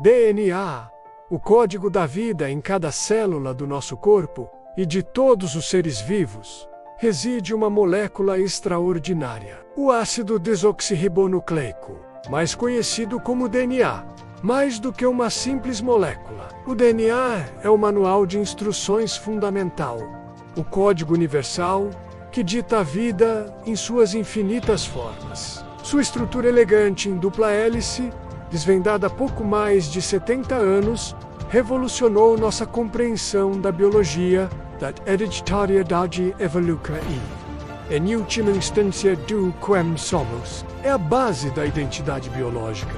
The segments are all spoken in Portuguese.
DNA, o código da vida em cada célula do nosso corpo e de todos os seres vivos, reside uma molécula extraordinária, o ácido desoxirribonucleico, mais conhecido como DNA. Mais do que uma simples molécula, o DNA é o manual de instruções fundamental, o código universal que dita a vida em suas infinitas formas. Sua estrutura elegante em dupla hélice, desvendada há pouco mais de 70 anos, revolucionou nossa compreensão da biologia, da hereditariedade evolutiva e, em última instância, do quem somos. É a base da identidade biológica,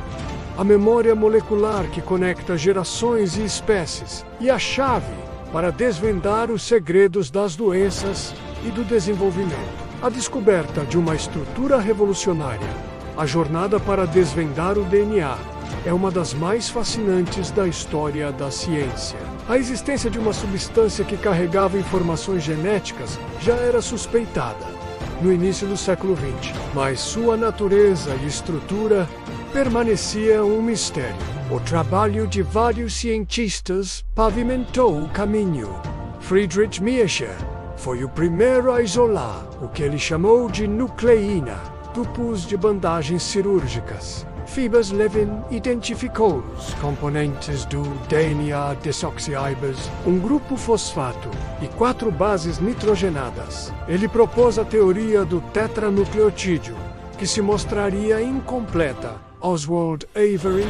a memória molecular que conecta gerações e espécies, e a chave para desvendar os segredos das doenças e do desenvolvimento. A descoberta de uma estrutura revolucionária, a jornada para desvendar o DNA, é uma das mais fascinantes da história da ciência. A existência de uma substância que carregava informações genéticas já era suspeitada no início do século XX, mas sua natureza e estrutura permanecia um mistério. O trabalho de vários cientistas pavimentou o caminho. Friedrich Miescher foi o primeiro a isolar o que ele chamou de nucleína, tubos de bandagens cirúrgicas. Phoebus-Levin identificou os componentes do DNA desoxirribose, um grupo fosfato e 4 bases nitrogenadas. Ele propôs a teoria do tetranucleotídeo, que se mostraria incompleta. Oswald Avery,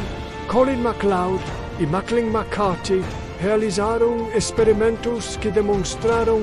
Colin MacLeod e Maclean McCarthy realizaram experimentos que demonstraram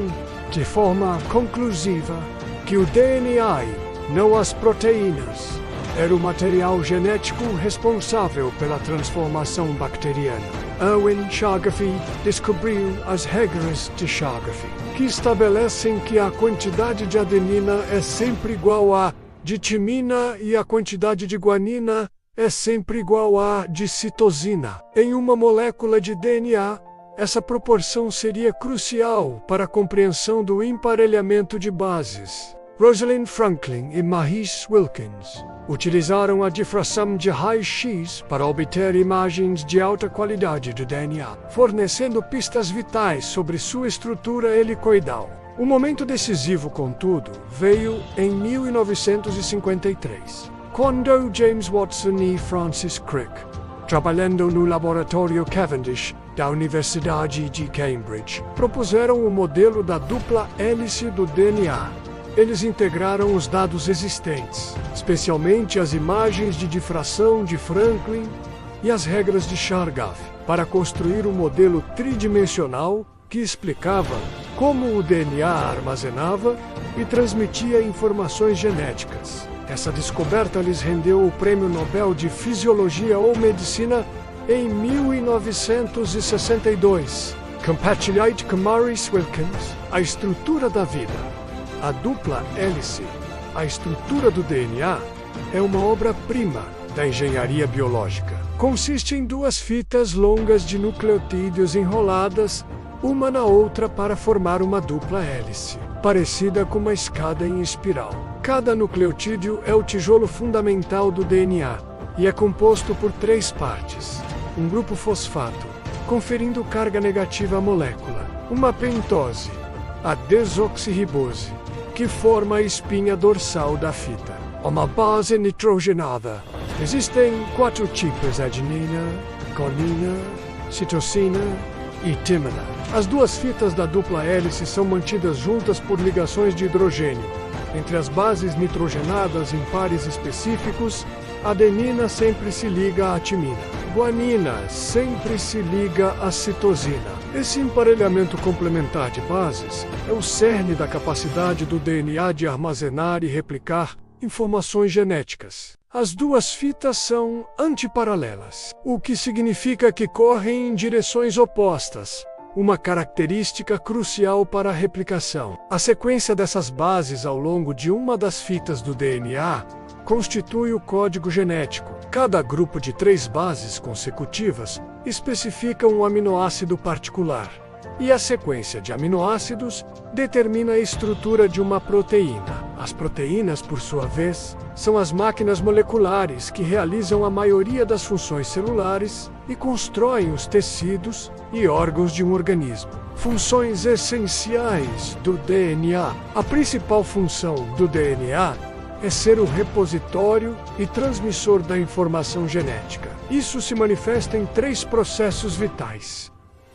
de forma conclusiva que o DNA, não as proteínas, era o material genético responsável pela transformação bacteriana. Erwin Chargaffy descobriu as regras de Chargaffy, que estabelecem que a quantidade de adenina é sempre igual a de timina e a quantidade de guanina é sempre igual a de citosina. Em uma molécula de DNA, essa proporção seria crucial para a compreensão do emparelhamento de bases. Rosalind Franklin e Maurice Wilkins utilizaram a difração de raio-x para obter imagens de alta qualidade do DNA, fornecendo pistas vitais sobre sua estrutura helicoidal. O momento decisivo, contudo, veio em 1953, quando James Watson e Francis Crick, trabalhando no laboratório Cavendish da Universidade de Cambridge, propuseram o modelo da dupla hélice do DNA. Eles integraram os dados existentes, especialmente as imagens de difração de Franklin e as regras de Chargaff, para construir um modelo tridimensional que explicava como o DNA armazenava e transmitia informações genéticas. Essa descoberta lhes rendeu o Prêmio Nobel de Fisiologia ou Medicina em 1962. Compartilhado com Maurice Wilkins, a estrutura da vida. A dupla hélice, a estrutura do DNA, é uma obra-prima da engenharia biológica. Consiste em 2 fitas longas de nucleotídeos enroladas, uma na outra para formar uma dupla hélice, parecida com uma escada em espiral. Cada nucleotídeo é o tijolo fundamental do DNA e é composto por 3 partes. Um grupo fosfato, conferindo carga negativa à molécula. Uma pentose, a desoxirribose, que forma a espinha dorsal da fita. Uma base nitrogenada. Existem 4 tipos: adenina, guanina, citosina e timina. As 2 fitas da dupla hélice são mantidas juntas por ligações de hidrogênio. Entre as bases nitrogenadas em pares específicos, a adenina sempre se liga à timina. Guanina sempre se liga à citosina. Esse emparelhamento complementar de bases é o cerne da capacidade do DNA de armazenar e replicar informações genéticas. As 2 fitas são antiparalelas, o que significa que correm em direções opostas, uma característica crucial para a replicação. A sequência dessas bases ao longo de uma das fitas do DNA constitui o código genético. Cada grupo de 3 bases consecutivas especifica um aminoácido particular, e a sequência de aminoácidos determina a estrutura de uma proteína. As proteínas, por sua vez, são as máquinas moleculares que realizam a maioria das funções celulares e constroem os tecidos e órgãos de um organismo. Funções essenciais do DNA. A principal função do DNA é ser o repositório e transmissor da informação genética. Isso se manifesta em 3 processos vitais.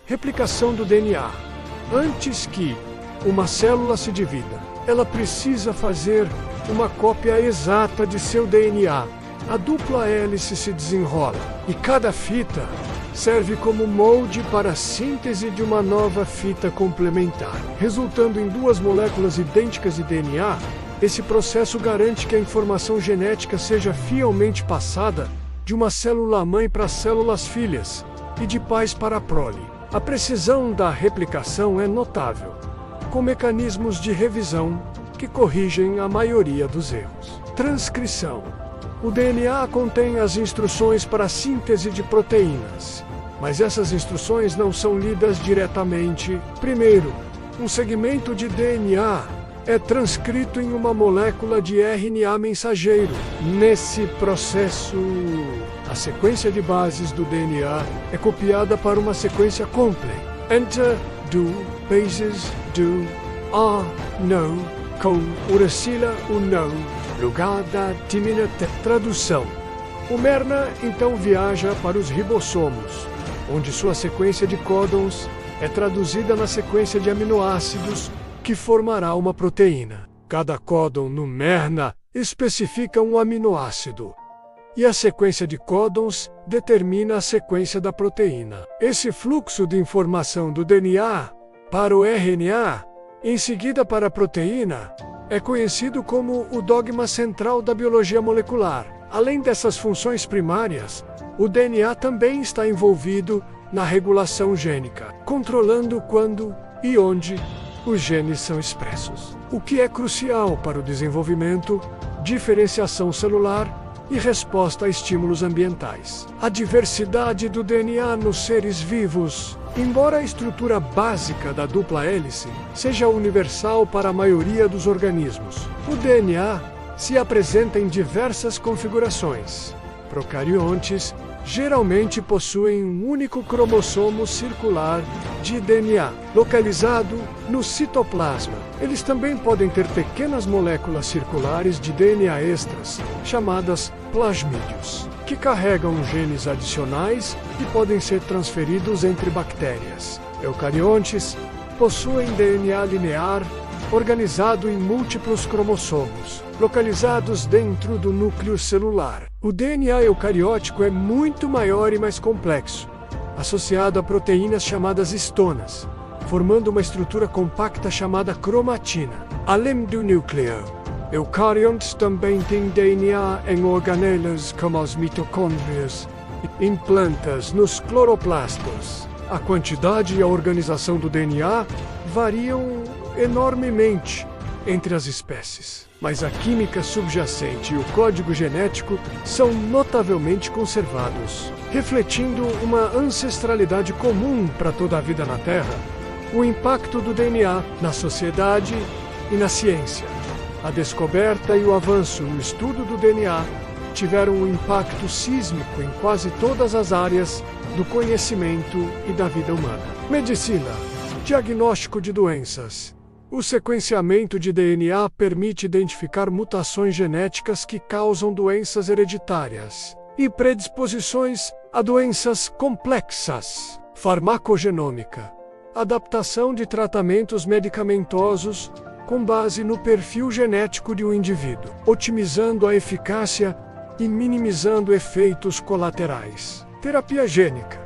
Replicação do DNA. Antes que uma célula se divida, ela precisa fazer uma cópia exata de seu DNA. A dupla hélice se desenrola e cada fita serve como molde para a síntese de uma nova fita complementar. Resultando em 2 moléculas idênticas de DNA, esse processo garante que a informação genética seja fielmente passada de uma célula-mãe para células filhas e de pais para a prole. A precisão da replicação é notável, com mecanismos de revisão que corrigem a maioria dos erros. Transcrição. O DNA contém as instruções para a síntese de proteínas, mas essas instruções não são lidas diretamente. Primeiro, um segmento de DNA é transcrito em uma molécula de RNA mensageiro. Nesse processo, a sequência de bases do DNA é copiada para uma sequência completa. Enter, do, bases, do, no, com uracila, no, lugar da timinate. Tradução. O Merna então viaja para os ribossomos, onde sua sequência de códons é traduzida na sequência de aminoácidos que formará uma proteína. Cada códon no Merna especifica um aminoácido, e a sequência de códons determina a sequência da proteína. Esse fluxo de informação do DNA para o RNA, em seguida para a proteína, é conhecido como o dogma central da biologia molecular. Além dessas funções primárias, o DNA também está envolvido na regulação gênica, controlando quando e onde os genes são expressos, o que é crucial para o desenvolvimento, diferenciação celular e resposta a estímulos ambientais. A diversidade do DNA nos seres vivos. Embora a estrutura básica da dupla hélice seja universal para a maioria dos organismos, o DNA se apresenta em diversas configurações. Procariontes geralmente possuem um único cromossomo circular de DNA, localizado no citoplasma. Eles também podem ter pequenas moléculas circulares de DNA extras, chamadas plasmídeos, que carregam genes adicionais e podem ser transferidos entre bactérias. Eucariontes possuem DNA linear, organizado em múltiplos cromossomos, localizados dentro do núcleo celular. O DNA eucariótico é muito maior e mais complexo, associado a proteínas chamadas histonas, formando uma estrutura compacta chamada cromatina. Além do núcleo, eucariontes também têm DNA em organelas como as mitocôndrias e em plantas nos cloroplastos. A quantidade e a organização do DNA variam enormemente entre as espécies, mas a química subjacente e o código genético são notavelmente conservados, refletindo uma ancestralidade comum para toda a vida na Terra. O impacto do DNA na sociedade e na ciência. A descoberta e o avanço no estudo do DNA tiveram um impacto sísmico em quase todas as áreas do conhecimento e da vida humana. Medicina. Diagnóstico de doenças. O sequenciamento de DNA permite identificar mutações genéticas que causam doenças hereditárias e predisposições a doenças complexas. Farmacogenômica. Adaptação de tratamentos medicamentosos com base no perfil genético de um indivíduo, otimizando a eficácia e minimizando efeitos colaterais. Terapia gênica.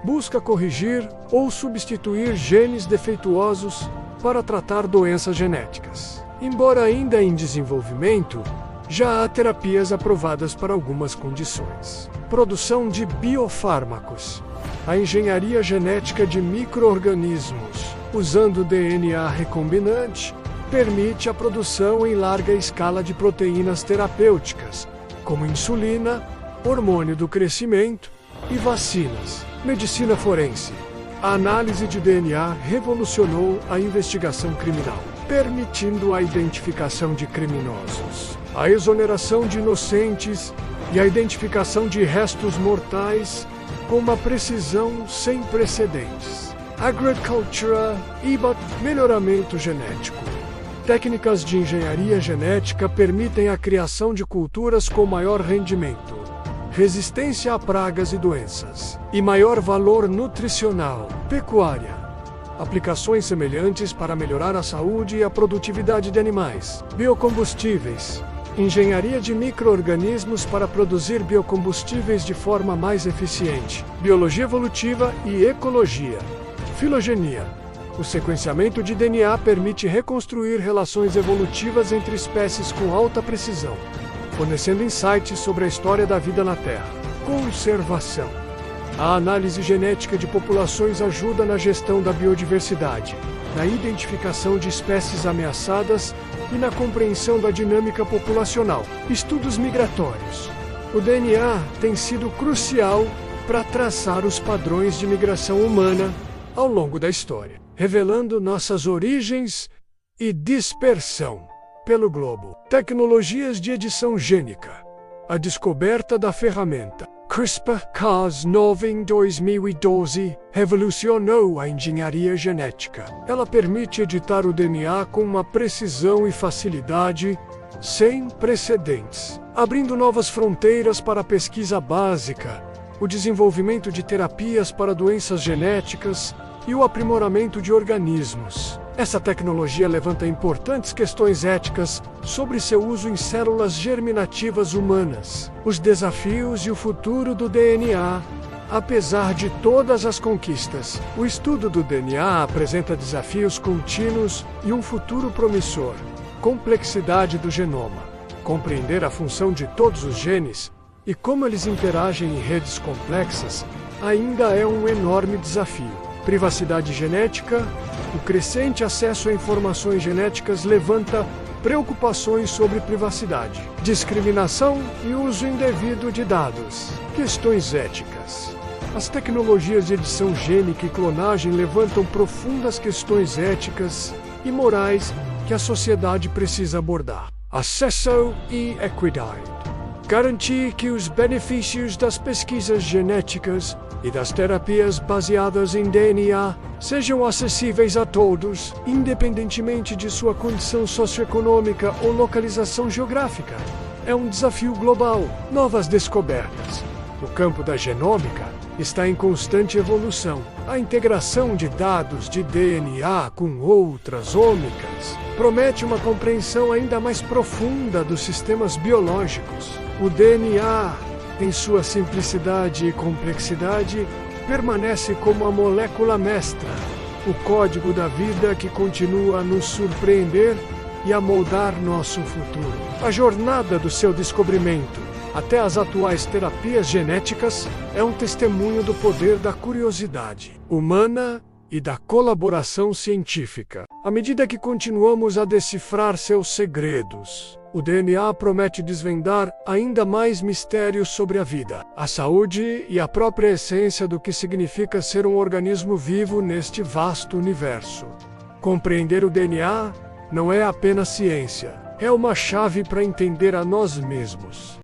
Busca corrigir ou substituir genes defeituosos para tratar doenças genéticas. Embora ainda em desenvolvimento, já há terapias aprovadas para algumas condições. Produção de biofármacos. A engenharia genética de micro-organismos, usando DNA recombinante, permite a produção em larga escala de proteínas terapêuticas, como insulina, hormônio do crescimento e vacinas. Medicina forense. A análise de DNA revolucionou a investigação criminal, permitindo a identificação de criminosos, a exoneração de inocentes e a identificação de restos mortais com uma precisão sem precedentes. Agricultura e melhoramento genético. Técnicas de engenharia genética permitem a criação de culturas com maior rendimento, resistência a pragas e doenças, e maior valor nutricional. Pecuária. Aplicações semelhantes para melhorar a saúde e a produtividade de animais. Biocombustíveis. Engenharia de micro-organismos para produzir biocombustíveis de forma mais eficiente. Biologia evolutiva e ecologia. Filogenia. O sequenciamento de DNA permite reconstruir relações evolutivas entre espécies com alta precisão, fornecendo insights sobre a história da vida na Terra. Conservação. A análise genética de populações ajuda na gestão da biodiversidade, na identificação de espécies ameaçadas e na compreensão da dinâmica populacional. Estudos migratórios. O DNA tem sido crucial para traçar os padrões de migração humana ao longo da história, revelando nossas origens e dispersão pelo globo. Tecnologias de edição gênica. A descoberta da ferramenta CRISPR-Cas9 em 2012 revolucionou a engenharia genética. Ela permite editar o DNA com uma precisão e facilidade sem precedentes, abrindo novas fronteiras para a pesquisa básica, o desenvolvimento de terapias para doenças genéticas e o aprimoramento de organismos. Essa tecnologia levanta importantes questões éticas sobre seu uso em células germinativas humanas, os desafios e o futuro do DNA. Apesar de todas as conquistas, o estudo do DNA apresenta desafios contínuos e um futuro promissor. Complexidade do genoma. Compreender a função de todos os genes e como eles interagem em redes complexas ainda é um enorme desafio. Privacidade genética. O crescente acesso a informações genéticas levanta preocupações sobre privacidade, discriminação e uso indevido de dados. Questões éticas. As tecnologias de edição gênica e clonagem levantam profundas questões éticas e morais que a sociedade precisa abordar. Acesso e equidade. Garantir que os benefícios das pesquisas genéticas e das terapias baseadas em DNA sejam acessíveis a todos, independentemente de sua condição socioeconômica ou localização geográfica. É um desafio global. Novas descobertas. O campo da genômica está em constante evolução. A integração de dados de DNA com outras ômicas promete uma compreensão ainda mais profunda dos sistemas biológicos. O DNA, em sua simplicidade e complexidade, permanece como a molécula mestra, o código da vida que continua a nos surpreender e a moldar nosso futuro. A jornada do seu descobrimento até as atuais terapias genéticas é um testemunho do poder da curiosidade humana e da colaboração científica. À medida que continuamos a decifrar seus segredos, o DNA promete desvendar ainda mais mistérios sobre a vida, a saúde e a própria essência do que significa ser um organismo vivo neste vasto universo. Compreender o DNA não é apenas ciência, é uma chave para entender a nós mesmos.